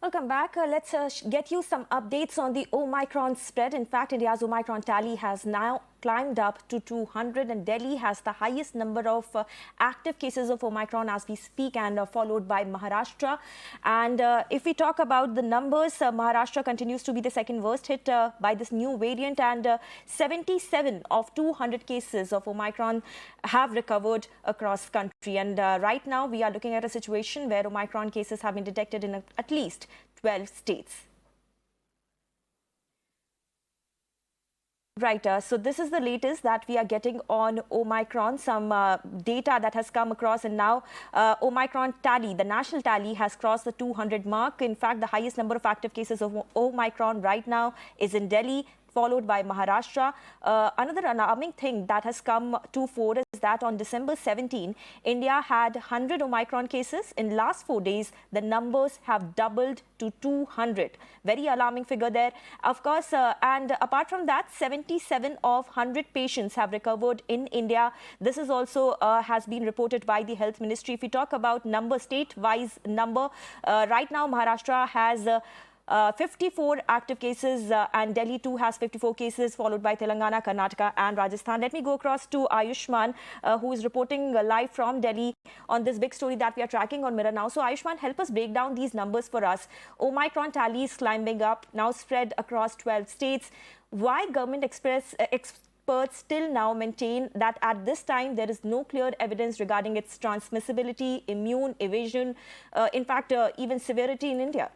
Welcome back. Let's get you some updates on the Omicron spread. In fact, India's Omicron tally has now climbed up to 200, and Delhi has the highest number of active cases of Omicron as we speak, and followed by Maharashtra. And if we talk about the numbers, Maharashtra continues to be the second worst hit by this new variant, and 77 of 200 cases of Omicron have recovered across country. And right now, we are looking at a situation where Omicron cases have been detected in at least 12 states. Right. So this is the latest that we are getting on Omicron. Some data that has come across, and now Omicron tally, the national tally, has crossed the 200 mark. In fact, the highest number of active cases of Omicron right now is in Delhi, followed by Maharashtra. Another alarming thing that has come to fore is that on December 17, India had 100 Omicron cases. In last 4 days, the numbers have doubled to 200. Very alarming figure there. Of course, and apart from that, 77 of 100 patients have recovered in India. This is also has been reported by the Health Ministry. If we talk about number, state-wise number, right now Maharashtra has 54 active cases, and Delhi too has 54 cases, followed by Telangana, Karnataka and Rajasthan. Let me go across to Ayushman, who is reporting live from Delhi on this big story that we are tracking on Mirror now. So Ayushman, help us break down these numbers for us. Omicron tally is climbing up, now spread across 12 states. Why government experts still now maintain that at this time there is no clear evidence regarding its transmissibility, immune evasion, in fact, even severity in India?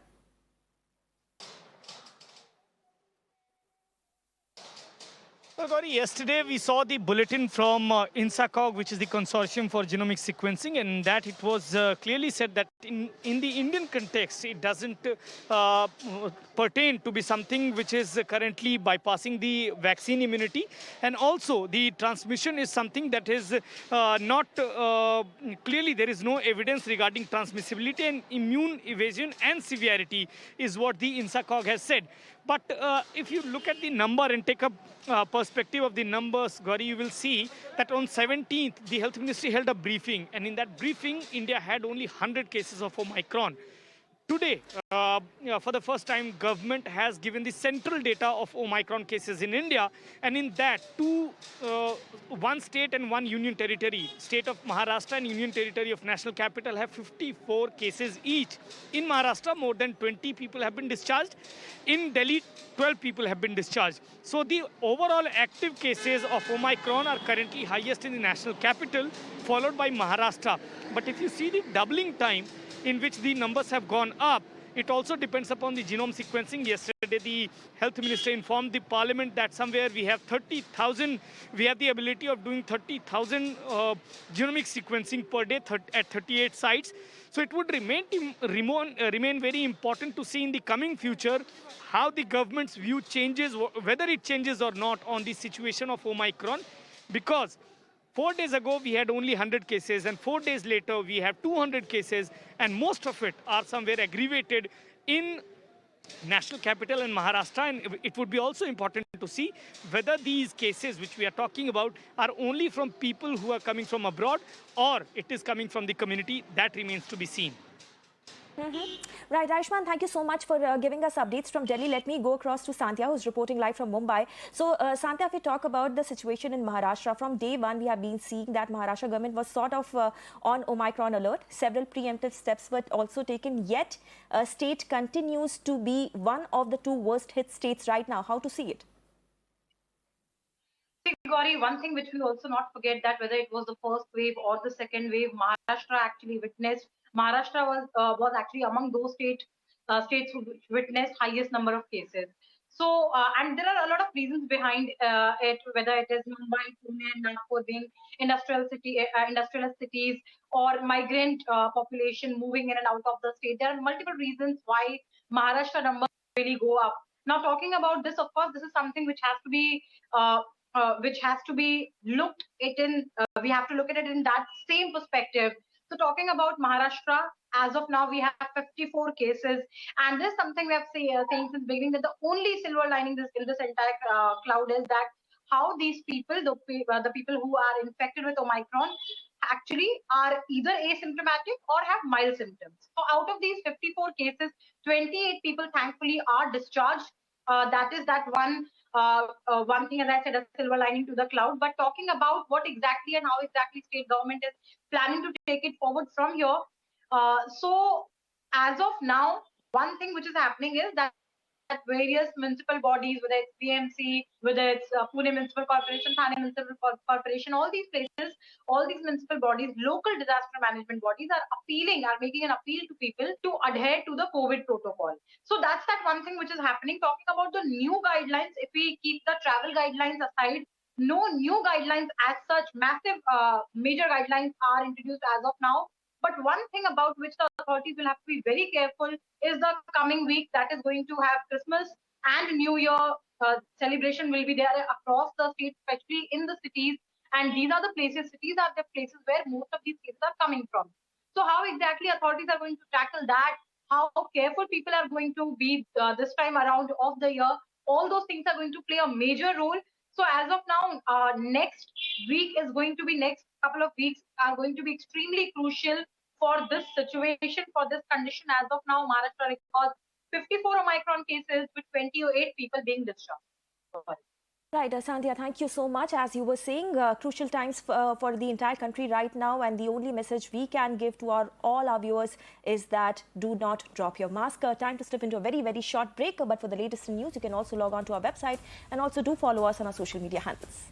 Well, Gauri, yesterday we saw the bulletin from INSACOG, which is the Consortium for Genomic Sequencing, and that it was clearly said that in the Indian context, it doesn't pertain to be something which is currently bypassing the vaccine immunity. And also, the transmission is something that is not clearly, there is no evidence regarding transmissibility, and immune evasion and severity is what the INSACOG has said. But if you look at the number and take a perspective of the numbers, Gauri, you will see that on 17th, the Health Ministry held a briefing. And in that briefing, India had only 100 cases of Omicron. Today, for the first time, government has given the central data of Omicron cases in India, and in that, one state and one union territory, state of Maharashtra and union territory of National Capital, have 54 cases each. In Maharashtra, more than 20 people have been discharged. In Delhi, 12 people have been discharged. So the overall active cases of Omicron are currently highest in the National Capital, followed by Maharashtra. But if you see the doubling time in which the numbers have gone up, it also depends upon the genome sequencing. Yesterday, the health minister informed the parliament that somewhere we have 30,000, we have the ability of doing 30,000 genomic sequencing per day at 38 sites. So it would remain very important to see in the coming future how the government's view changes, whether it changes or not on the situation of Omicron, because 4 days ago, we had only 100 cases, and 4 days later, we have 200 cases, and most of it are somewhere aggravated in National Capital and Maharashtra. And it would be also important to see whether these cases which we are talking about are only from people who are coming from abroad, or it is coming from the community. That remains to be seen. Right, Ayushman, thank you so much for giving us updates from Delhi. Let me go across to Sandhya, who's reporting live from Mumbai. So, Sandhya, if we talk about the situation in Maharashtra, from day one, we have been seeing that Maharashtra government was sort of on Omicron alert. Several preemptive steps were also taken, yet state continues to be one of the two worst hit states right now. How to see it? Gauri, one thing which we also not forget that whether it was the first wave or the second wave, Maharashtra actually witnessed. Maharashtra was actually among those states who witnessed highest number of cases. So and there are a lot of reasons behind it, whether it is Mumbai, Pune, and Nagpur being industrial cities, or migrant population moving in and out of the state. There are multiple reasons why Maharashtra numbers really go up. Now, talking about this, of course, this is something which has to be looked it in. We have to look at it in that same perspective. So, talking about Maharashtra, as of now, we have 54 cases, and this is something we have saying since beginning, that the only silver lining in this entire cloud is that how these people, the people who are infected with Omicron, actually are either asymptomatic or have mild symptoms. So out of these 54 cases, 28 people thankfully are discharged. That is that one thing, as I said, a silver lining to the cloud. But talking about what exactly and how exactly state government is planning to take it forward from here. So as of now, one thing which is happening is that various municipal bodies, whether it's BMC, whether it's Pune Municipal Corporation, Thane Municipal Corporation, all these places, all these municipal bodies, local disaster management bodies are making an appeal to people to adhere to the COVID protocol. So that's that one thing which is happening. Talking about the new guidelines, if we keep the travel guidelines aside, no new guidelines as such, massive major guidelines are introduced as of now. But one thing about which the authorities will have to be very careful is the coming week that is going to have Christmas and New Year celebration will be there across the state, especially in the cities. And these are the places, cities are the places where most of these cases are coming from. So how exactly authorities are going to tackle that, how careful people are going to be this time around of the year, all those things are going to play a major role. So as of now, next week is going to be, next couple of weeks are going to be extremely crucial for this situation, for this condition. As of now, Maharashtra records 54 Omicron cases with 28 people being discharged. Right, Sandhya, thank you so much. As you were saying, crucial times for the entire country right now, and the only message we can give to all our viewers is that do not drop your mask. Time to step into a very, very short break, but for the latest news, you can also log on to our website and also do follow us on our social media handles.